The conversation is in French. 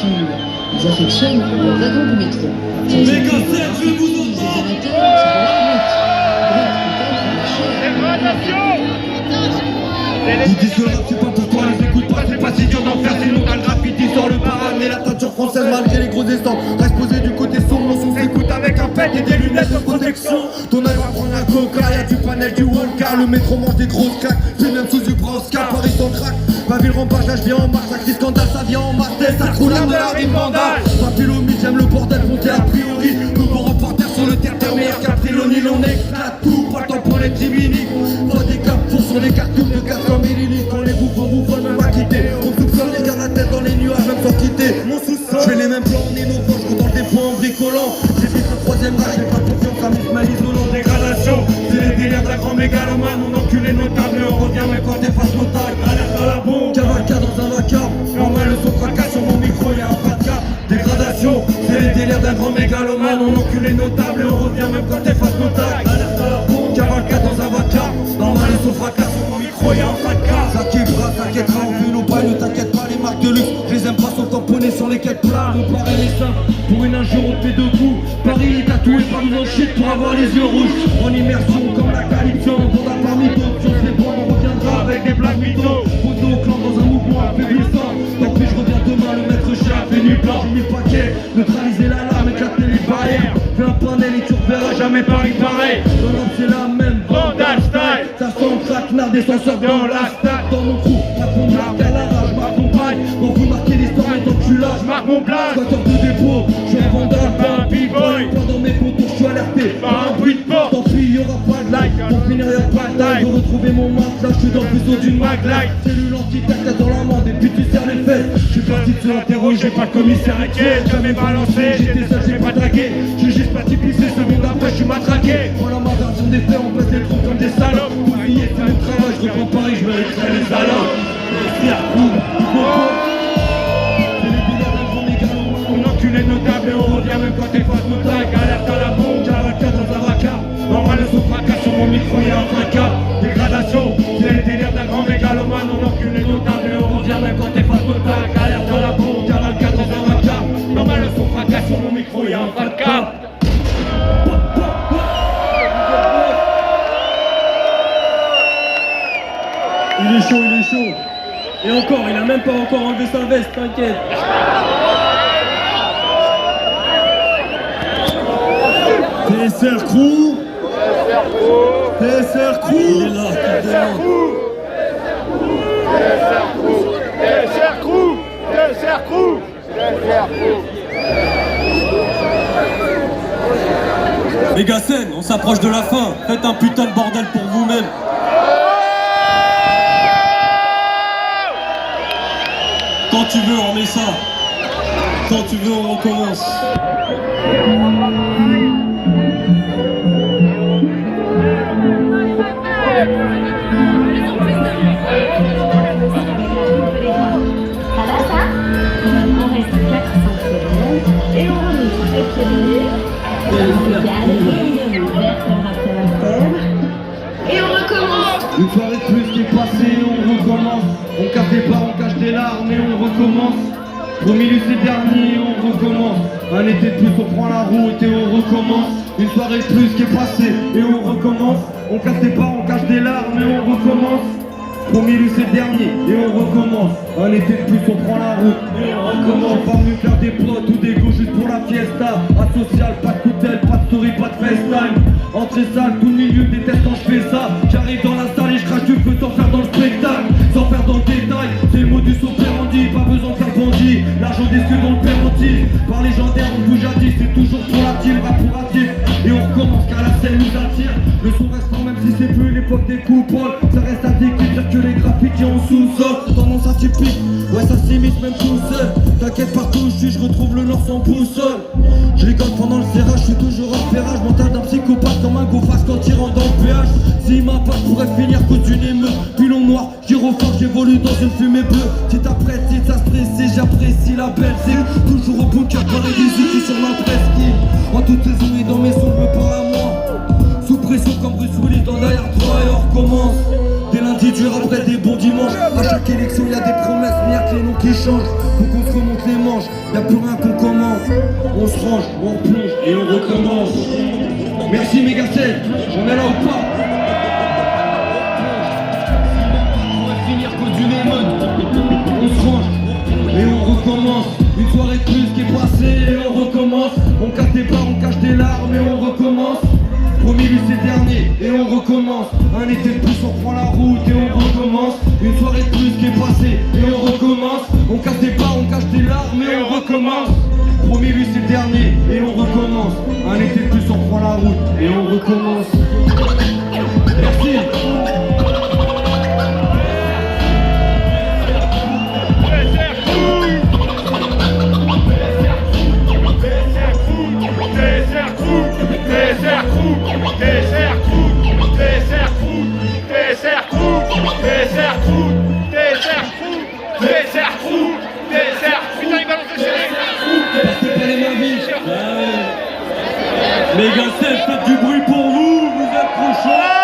culture. Ils affectionnent le wagon du métro. Méga 7, je vais vous entendre. Les donateurs, c'est de la Ils disent que le rap c'est pas pour toi, les écoute pas, c'est pas si dur d'en faire, sinon t'as le graffiti sur le parade et la teinture française malgré les gros estants. Reste posé du côté sombre, mon son s'écoute avec un pet et des lunettes de protection. Ton œil va prendre un coca, y'a du panel du Walker, le métro mange des grosses claques, puis même sous du Brosca, Paris s'en craque. Ma ville rempage, là je viens en marche, la crise scandale, ça vient en masse, ça croule à la rime vandale. Papillomie, j'aime le bordel, monter a priori, nouveau reporter sur le terre, meilleur qu'Apriloni, on éclate tout, pas le temps pour les timini. Faut des caps, pour sur les cartouches de 400 millilitres, quand les bouffons bouffonnent même à quitter. On soupçonne les gars la tête dans les nuages, même sans quitter. Mon sous-sol, je fais les mêmes plans, on est nos poches, je dans le dépôt en bricolant. J'ai fait le troisième rage, j'ai pas confiance à Misma isolant, dégradation. C'est les délires d'un grand mégalomane, on enculé nos tables, on revient même quand t'es face nos tags. Alerte à la bombe, Cavaca dans un vacarme, normal le son fracasse sur mon micro, y'a un pas de cap. Dégradation, c'est les délires d'un grand mégalomane, on enculé nos tables, on revient même quand t'es face nos tags. Alerte à la bombe, Cavaca dans un vacarme, normal le son fracasse sur mon micro, y'a un pas de cap. Ça quittera, t'inquiètera, on fait nos bails, ne t'inquiète pas, les marques de luxe, je les aime pas, sont tamponnés sur les quêtes plats. On paraît les seins, pour une injure on te fait deux coups. Paris est tatoué par nos shit pour avoir les yeux rouges. En immersion comme la Calypso, on vendra parmi d'autres. Si on se déprend, on reviendra avec des blagues mythos. Photo au clan dans un mouvement affaiblissant. Tant pis je reviens demain, le maître chien a fait nuit blanche. J'ai mis le paquet, neutraliser l'alarme, éclater les barrières. Fais un panel et tu reverras jamais Paris pareil. Dans l'ordre c'est la même, Vandal style. Ça sent le traquenard des censeurs dans la stack. Dans mon trou, la première qu'elle a rage, je m'accompagne. Quand vous marquez l'histoire et tant que tu lâches, je marque mon place. Squatteur de dépôt, je suis un vandal, pas un b-boy. Dans mes potos, je suis alerté par un bruit de porte. Tant pis, y'aura pas de like, pour finir y'a pas de like. Je retrouver mon masque, là je suis dans le fuseau d'une maglite. Cellule anti-tac, dans l'amende et puis tu serres les fesses. Je suis parti de se interroger, pas le commissaire inquiet. Jamais balancé, j'étais seul, j'ai pas dragué. Je suis juste pas typicé, seconde après je suis matraqué. Voilà ma version des faits, on passe les trous comme des salopes. Bousillé, c'est le travail, je reprends Paris, je mériterai les salopes. On enculé nos tables et on revient même quand t'es face nos tags. Alerte à la bombe, Cavaca dans un vacarme. Normal le son fracasse sur mon micro, y'a un fracas. Dégradation, c'est les délires d'un grand mégalomane. On enculé nos tables et on revient même quand t'es face nos tags. Alerte à la bombe, Cavaca dans un vacarme. Normal le son fracasse sur mon micro, y'a un fracas. Il est chaud, il est chaud. Et encore, il a même pas encore enlevé sa veste, t'inquiète. TSR Crew, TSR Crew, il est là, TSR Crew, TSR Crew, TSR Crew, TSR Crew. Méga scène, on s'approche de la fin. Faites un putain de bordel pour vous-même. Quand tu veux, on met ça. Quand tu veux, on recommence. Et on remonte et on recommence. Une soirée de plus qui est passée, on recommence. On cache des pas, on cache des larmes et on recommence. Promis lycée dernier, on recommence. Un été de plus, on prend la route et on recommence. Une soirée de plus qui est passée et on recommence. On cache des pas, on cache des larmes et on recommence. Promis lycée dernier et on recommence. Un été de plus, on prend la route et on recommence. Pas mieux faire des plots ou des go juste pour la fiesta. Asocial, pas de coutel, pas de story, pas de FaceTime. Entrée sale, tout le milieu déteste quand je fais ça. J'arrive dans la salle et je crache du feu sans faire dans le spectacle. Sans faire dans le détail, c'est le modus operandi. Pas besoin de faire bandit, l'argent des cieux dans le pérentis. Par légendaire, on vous jadis, c'est toujours pour la team, rap pour actif. Et on recommence car la scène nous attire. Le son reste même si c'est plus l'époque des coupoles. Ça reste addictif, dire que les graffitis en sous-sol. Tendance atypique, ouais ça s'imite même tout seul. T'inquiète partout où je suis, je retrouve le nord sans boussole. Je rigole pendant le serrage, je suis toujours en ferrage. Mental d'un psychopathe comme un go face quand il rentre dans le péage. Si ma patte pourrait finir cause d'une émeute. Pilon noir, gyrophare, j'évolue dans une fumée bleue. Si t'apprécies, ça se précise, j'apprécie la belle zig. Toujours au bunker, pareil des outils sur ma presqu'île. En toute saison et dans mes sons, me parle à moi. Sous pression comme Bruce Willis dans derrière toi et on recommence. Dès lundi dit dur après des bons dimanches. À chaque élection y a des promesses, mais y'a que les noms qui changent. Faut qu'on se remonte les manches, y'a plus rien qu'on commence. On se range, on replonge et on recommence. Merci Méga 7, on est là ou pas? On va finir cause d'une émeute. On se range et on recommence. Une soirée de plus qui est passée et on recommence. On cache des barres, on cache des larmes et on recommence. Promis lui c'est dernier et on recommence. Un été de plus on prend la route et on recommence. Une soirée de plus qui est passée et on recommence. On cache des barres, on cache des larmes et on recommence. Promis lui c'est le dernier et on recommence. Un été de plus on prend la route et on recommence. Merci. Putain, il balance le chéri. Passez pas les mains vides. Méga 7, faites du bruit pour vous, vous êtes trop chaud.